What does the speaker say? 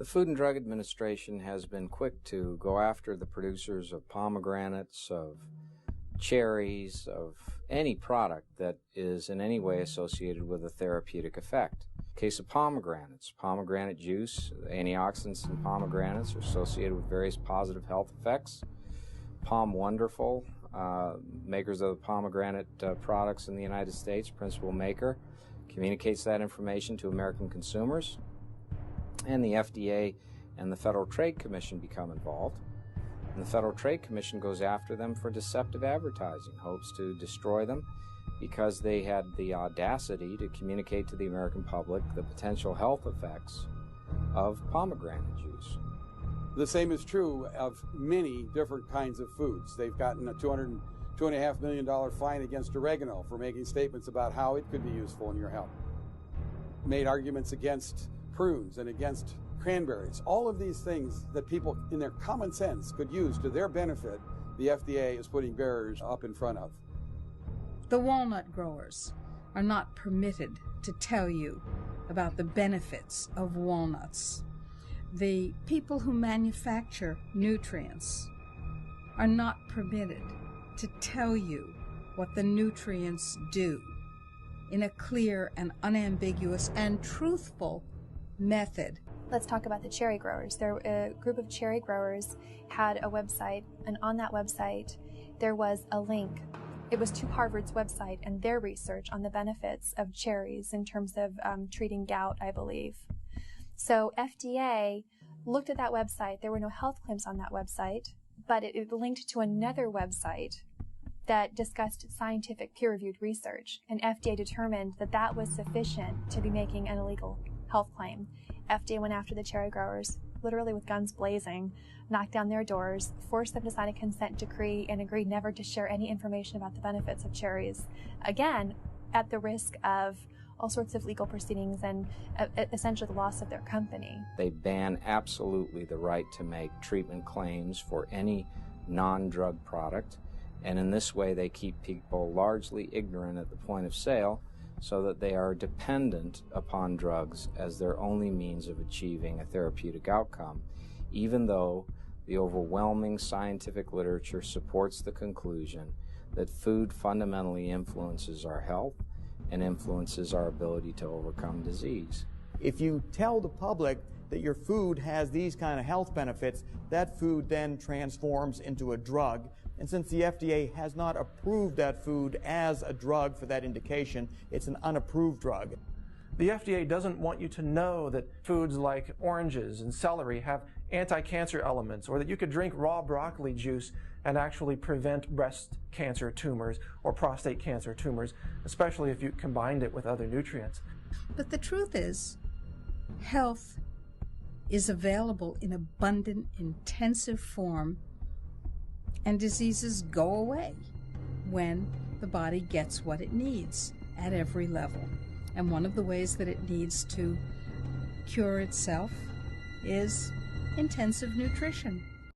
The Food and Drug Administration has been quick to go after the producers of pomegranates, of cherries, of any product that is in any way associated with a therapeutic effect. In the case of pomegranates, pomegranate juice, the antioxidants in pomegranates are associated with various positive health effects. Palm Wonderful, makers of the pomegranate products in the United States, principal maker, communicates that information to American consumers. And the FDA and the Federal Trade Commission become involved. And the Federal Trade Commission goes after them for deceptive advertising, hopes to destroy them because they had the audacity to communicate to the American public the potential health effects of pomegranate juice. The same is true of many different kinds of foods. They've gotten a $2.5 million fine against oregano for making statements about how it could be useful in your health. Made arguments against prunes and against cranberries. All of these things that people in their common sense could use to their benefit, the FDA is putting barriers up in front of. The walnut growers are not permitted to tell you about the benefits of walnuts. The people who manufacture nutrients are not permitted to tell you what the nutrients do in a clear and unambiguous and truthful method. Let's talk about the cherry growers. A group of cherry growers had a website, and on that website there was a link. It was to Harvard's website and their research on the benefits of cherries in terms of treating gout, I believe. So FDA looked at that website. There were no health claims on that website, but it linked to another website that discussed scientific peer-reviewed research, and FDA determined that that was sufficient to be making an illegal health claim. FDA went after the cherry growers, literally with guns blazing, knocked down their doors, forced them to sign a consent decree, and agreed never to share any information about the benefits of cherries. Again, at the risk of all sorts of legal proceedings and essentially the loss of their company. They ban absolutely the right to make treatment claims for any non-drug product, and in this way they keep people largely ignorant at the point of sale so that they are dependent upon drugs as their only means of achieving a therapeutic outcome, even though the overwhelming scientific literature supports the conclusion that food fundamentally influences our health and influences our ability to overcome disease. If you tell the public that your food has these kind of health benefits, that food then transforms into a drug. And since the FDA has not approved that food as a drug for that indication, it's an unapproved drug. The FDA doesn't want you to know that foods like oranges and celery have anti-cancer elements, or that you could drink raw broccoli juice and actually prevent breast cancer tumors or prostate cancer tumors, especially if you combined it with other nutrients. But the truth is, health is available in abundant, intensive form, and diseases go away when the body gets what it needs at every level. And one of the ways that it needs to cure itself is intensive nutrition.